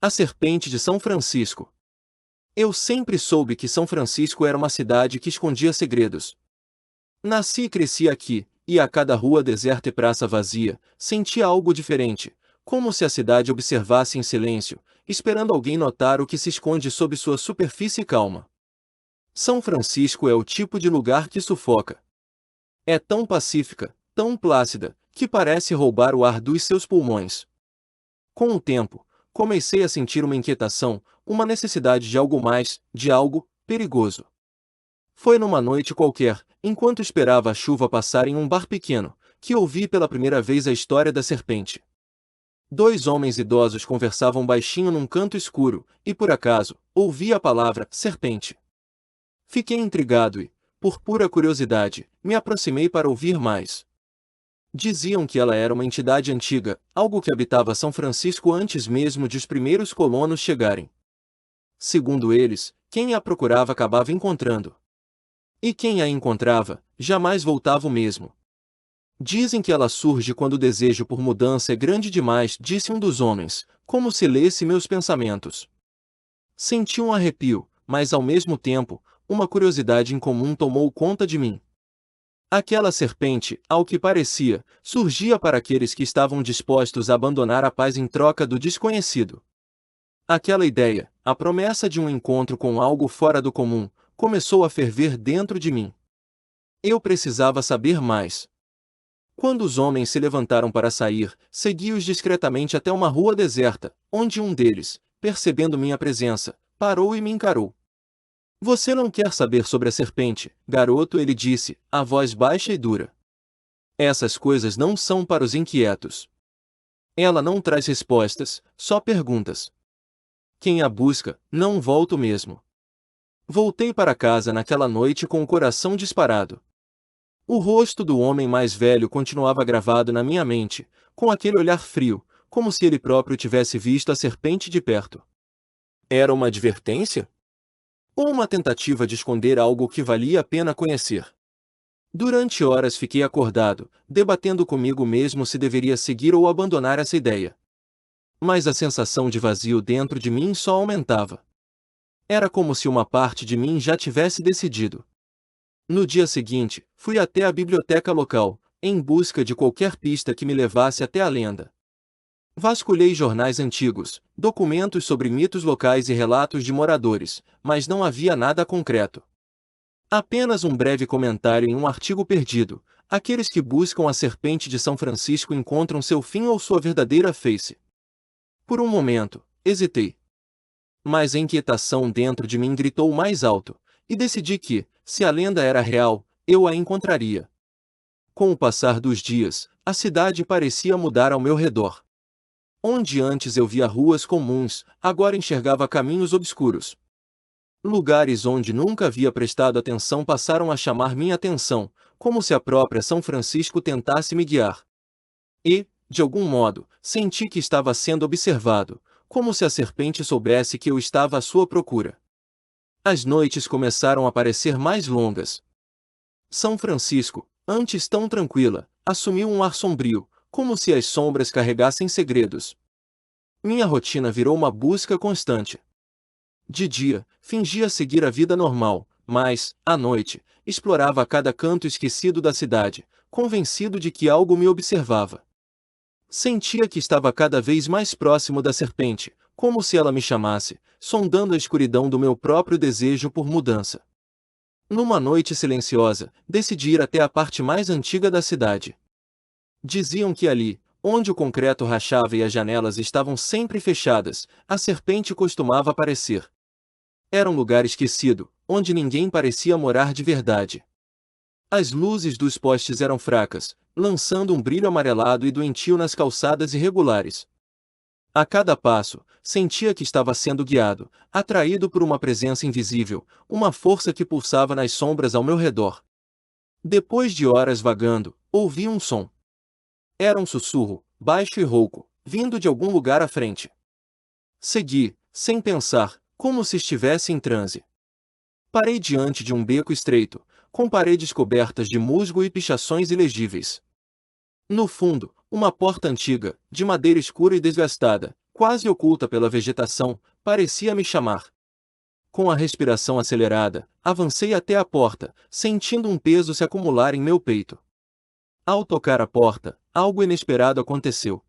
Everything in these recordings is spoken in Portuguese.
A serpente de São Francisco. Eu sempre soube que São Francisco era uma cidade que escondia segredos. Nasci e cresci aqui, e a cada rua deserta e praça vazia, sentia algo diferente, como se a cidade observasse em silêncio, esperando alguém notar o que se esconde sob sua superfície calma. São Francisco é o tipo de lugar que sufoca. É tão pacífica, tão plácida, que parece roubar o ar dos seus pulmões. Com o tempo, comecei a sentir uma inquietação, uma necessidade de algo mais, de algo perigoso. Foi numa noite qualquer, enquanto esperava a chuva passar em um bar pequeno, que ouvi pela primeira vez a história da serpente. Dois homens idosos conversavam baixinho num canto escuro, e por acaso, ouvi a palavra serpente. Fiquei intrigado e, por pura curiosidade, me aproximei para ouvir mais. Diziam que ela era uma entidade antiga, algo que habitava São Francisco antes mesmo de os primeiros colonos chegarem. Segundo eles, quem a procurava acabava encontrando. E quem a encontrava, jamais voltava o mesmo. Dizem que ela surge quando o desejo por mudança é grande demais, disse um dos homens, como se lesse meus pensamentos. Senti um arrepio, mas ao mesmo tempo, uma curiosidade incomum tomou conta de mim. Aquela serpente, ao que parecia, surgia para aqueles que estavam dispostos a abandonar a paz em troca do desconhecido. Aquela ideia, a promessa de um encontro com algo fora do comum, começou a ferver dentro de mim. Eu precisava saber mais. Quando os homens se levantaram para sair, segui-os discretamente até uma rua deserta, onde um deles, percebendo minha presença, parou e me encarou. Você não quer saber sobre a serpente, garoto, ele disse, a voz baixa e dura. Essas coisas não são para os inquietos. Ela não traz respostas, só perguntas. Quem a busca, não volta mesmo. Voltei para casa naquela noite com o coração disparado. O rosto do homem mais velho continuava gravado na minha mente, com aquele olhar frio, como se ele próprio tivesse visto a serpente de perto. Era uma advertência? Ou uma tentativa de esconder algo que valia a pena conhecer? Durante horas fiquei acordado, debatendo comigo mesmo se deveria seguir ou abandonar essa ideia. Mas a sensação de vazio dentro de mim só aumentava. Era como se uma parte de mim já tivesse decidido. No dia seguinte, fui até a biblioteca local, em busca de qualquer pista que me levasse até a lenda. Vasculhei jornais antigos, documentos sobre mitos locais e relatos de moradores, mas não havia nada concreto. Apenas um breve comentário em um artigo perdido: aqueles que buscam a serpente de São Francisco encontram seu fim ou sua verdadeira face. Por um momento, hesitei. Mas a inquietação dentro de mim gritou mais alto, e decidi que, se a lenda era real, eu a encontraria. Com o passar dos dias, a cidade parecia mudar ao meu redor. Onde antes eu via ruas comuns, agora enxergava caminhos obscuros. Lugares onde nunca havia prestado atenção passaram a chamar minha atenção, como se a própria São Francisco tentasse me guiar. E, de algum modo, senti que estava sendo observado, como se a serpente soubesse que eu estava à sua procura. As noites começaram a parecer mais longas. São Francisco, antes tão tranquila, assumiu um ar sombrio, como se as sombras carregassem segredos. Minha rotina virou uma busca constante. De dia, fingia seguir a vida normal, mas, à noite, explorava cada canto esquecido da cidade, convencido de que algo me observava. Sentia que estava cada vez mais próximo da serpente, como se ela me chamasse, sondando a escuridão do meu próprio desejo por mudança. Numa noite silenciosa, decidi ir até a parte mais antiga da cidade. Diziam que ali, onde o concreto rachava e as janelas estavam sempre fechadas, a serpente costumava aparecer. Era um lugar esquecido, onde ninguém parecia morar de verdade. As luzes dos postes eram fracas, lançando um brilho amarelado e doentio nas calçadas irregulares. A cada passo, sentia que estava sendo guiado, atraído por uma presença invisível, uma força que pulsava nas sombras ao meu redor. Depois de horas vagando, ouvi um som. Era um sussurro, baixo e rouco, vindo de algum lugar à frente. Segui, sem pensar, como se estivesse em transe. Parei diante de um beco estreito, com paredes cobertas de musgo e pichações ilegíveis. No fundo, uma porta antiga, de madeira escura e desgastada, quase oculta pela vegetação, parecia me chamar. Com a respiração acelerada, avancei até a porta, sentindo um peso se acumular em meu peito. Ao tocar a porta, algo inesperado aconteceu.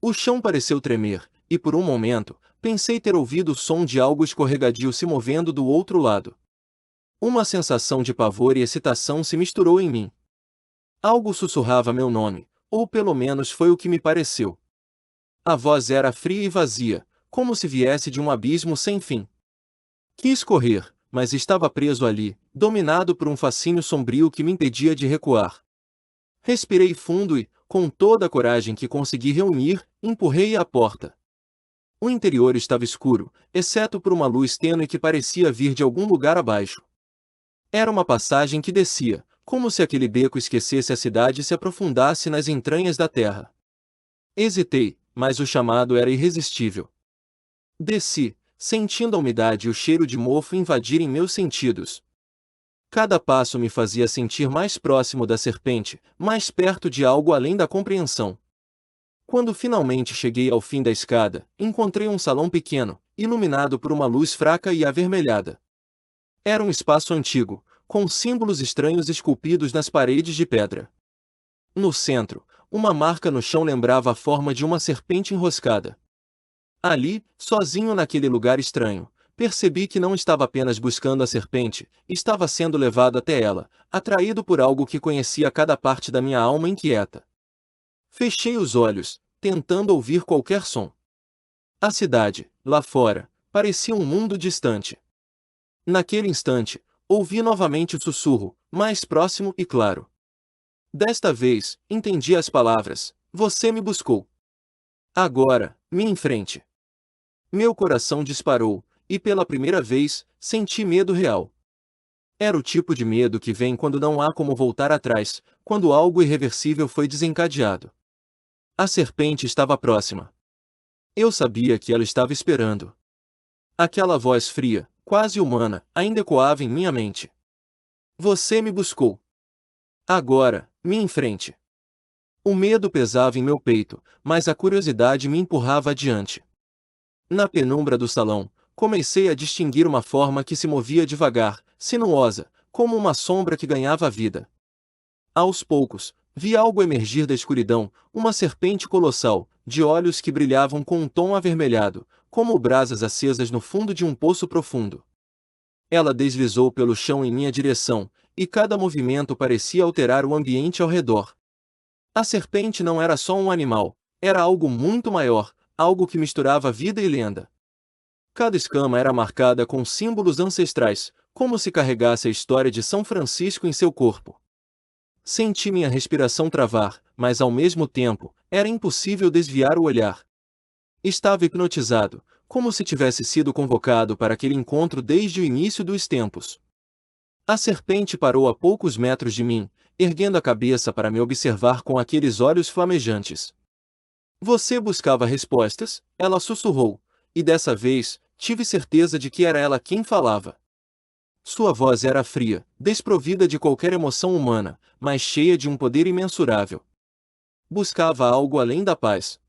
O chão pareceu tremer, e por um momento, pensei ter ouvido o som de algo escorregadio se movendo do outro lado. Uma sensação de pavor e excitação se misturou em mim. Algo sussurrava meu nome, ou pelo menos foi o que me pareceu. A voz era fria e vazia, como se viesse de um abismo sem fim. Quis correr, mas estava preso ali, dominado por um fascínio sombrio que me impedia de recuar. Respirei fundo e, com toda a coragem que consegui reunir, empurrei a porta. O interior estava escuro, exceto por uma luz tênue que parecia vir de algum lugar abaixo. Era uma passagem que descia, como se aquele beco esquecesse a cidade e se aprofundasse nas entranhas da terra. Hesitei, mas o chamado era irresistível. Desci, sentindo a umidade e o cheiro de mofo invadirem meus sentidos. Cada passo me fazia sentir mais próximo da serpente, mais perto de algo além da compreensão. Quando finalmente cheguei ao fim da escada, encontrei um salão pequeno, iluminado por uma luz fraca e avermelhada. Era um espaço antigo, com símbolos estranhos esculpidos nas paredes de pedra. No centro, uma marca no chão lembrava a forma de uma serpente enroscada. Ali, sozinho naquele lugar estranho, percebi que não estava apenas buscando a serpente, estava sendo levado até ela, atraído por algo que conhecia cada parte da minha alma inquieta. Fechei os olhos, tentando ouvir qualquer som. A cidade, lá fora, parecia um mundo distante. Naquele instante, ouvi novamente o sussurro, mais próximo e claro. Desta vez, entendi as palavras: "Você me buscou. Agora, me enfrente." Meu coração disparou, e pela primeira vez, senti medo real. Era o tipo de medo que vem quando não há como voltar atrás, quando algo irreversível foi desencadeado. A serpente estava próxima. Eu sabia que ela estava esperando. Aquela voz fria, quase humana, ainda ecoava em minha mente. "Você me buscou. Agora, me enfrente." O medo pesava em meu peito, mas a curiosidade me empurrava adiante. Na penumbra do salão, comecei a distinguir uma forma que se movia devagar, sinuosa, como uma sombra que ganhava vida. Aos poucos, vi algo emergir da escuridão, uma serpente colossal, de olhos que brilhavam com um tom avermelhado, como brasas acesas no fundo de um poço profundo. Ela deslizou pelo chão em minha direção, e cada movimento parecia alterar o ambiente ao redor. A serpente não era só um animal, era algo muito maior, algo que misturava vida e lenda. Cada escama era marcada com símbolos ancestrais, como se carregasse a história de São Francisco em seu corpo. Senti minha respiração travar, mas ao mesmo tempo, era impossível desviar o olhar. Estava hipnotizado, como se tivesse sido convocado para aquele encontro desde o início dos tempos. A serpente parou a poucos metros de mim, erguendo a cabeça para me observar com aqueles olhos flamejantes. "Você buscava respostas?" ela sussurrou, e dessa vez, tive certeza de que era ela quem falava. Sua voz era fria, desprovida de qualquer emoção humana, mas cheia de um poder imensurável. Buscava algo além da paz.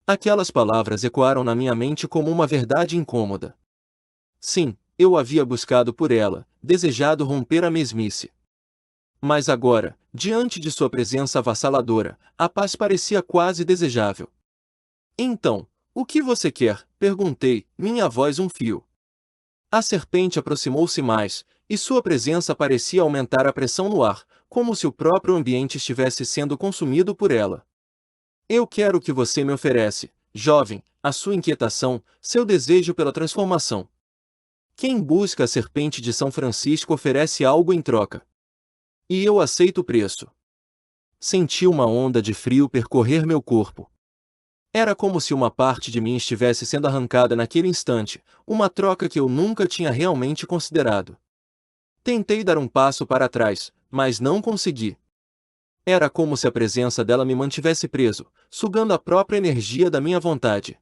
Aquelas palavras ecoaram na minha mente como uma verdade incômoda. Sim, eu havia buscado por ela, desejado romper a mesmice. Mas agora, diante de sua presença avassaladora, a paz parecia quase desejável. "Então, o que você quer?" perguntei, minha voz um fio. A serpente aproximou-se mais, e sua presença parecia aumentar a pressão no ar, como se o próprio ambiente estivesse sendo consumido por ela. "Eu quero o que você me oferece, jovem, a sua inquietação, seu desejo pela transformação. Quem busca a serpente de São Francisco oferece algo em troca. E eu aceito o preço." Senti uma onda de frio percorrer meu corpo. Era como se uma parte de mim estivesse sendo arrancada naquele instante, uma troca que eu nunca tinha realmente considerado. Tentei dar um passo para trás, mas não consegui. Era como se a presença dela me mantivesse preso, sugando a própria energia da minha vontade.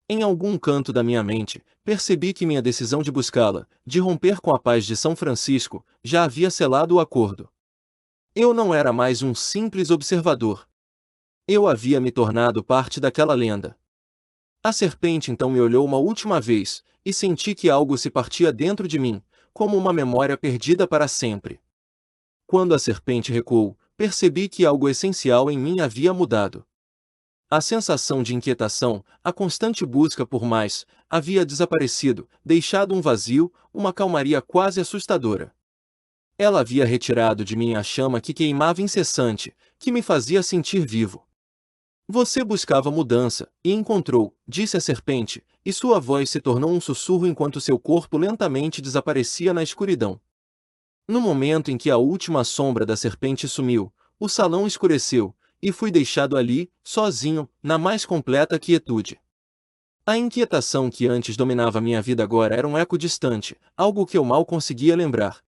Em algum canto da minha mente, percebi que minha decisão de buscá-la, de romper com a paz de São Francisco, já havia selado o acordo. Eu não era mais um simples observador. Eu havia me tornado parte daquela lenda. A serpente então me olhou uma última vez, e senti que algo se partia dentro de mim, como uma memória perdida para sempre. Quando a serpente recuou, percebi que algo essencial em mim havia mudado. A sensação de inquietação, a constante busca por mais, havia desaparecido, deixado um vazio, uma calmaria quase assustadora. Ela havia retirado de mim a chama que queimava incessante, que me fazia sentir vivo. Você buscava mudança, e encontrou, disse a serpente, e sua voz se tornou um sussurro enquanto seu corpo lentamente desaparecia na escuridão. No momento em que a última sombra da serpente sumiu, o salão escureceu, e fui deixado ali, sozinho, na mais completa quietude. A inquietação que antes dominava minha vida agora era um eco distante, algo que eu mal conseguia lembrar.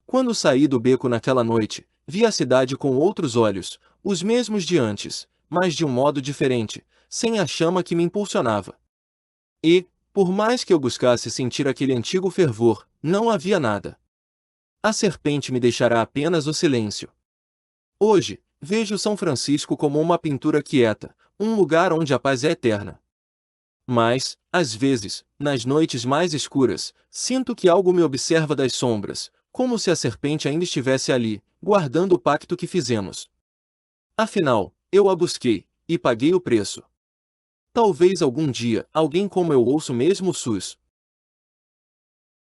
Quando saí do beco naquela noite, vi a cidade com outros olhos, os mesmos de antes, mas de um modo diferente, sem a chama que me impulsionava. E, por mais que eu buscasse sentir aquele antigo fervor, não havia nada. A serpente me deixará apenas o silêncio. Hoje, vejo São Francisco como uma pintura quieta, um lugar onde a paz é eterna. Mas, às vezes, nas noites mais escuras, sinto que algo me observa das sombras, como se a serpente ainda estivesse ali, guardando o pacto que fizemos. Afinal, eu a busquei, e paguei o preço. Talvez algum dia, alguém como eu ouça o mesmo sus,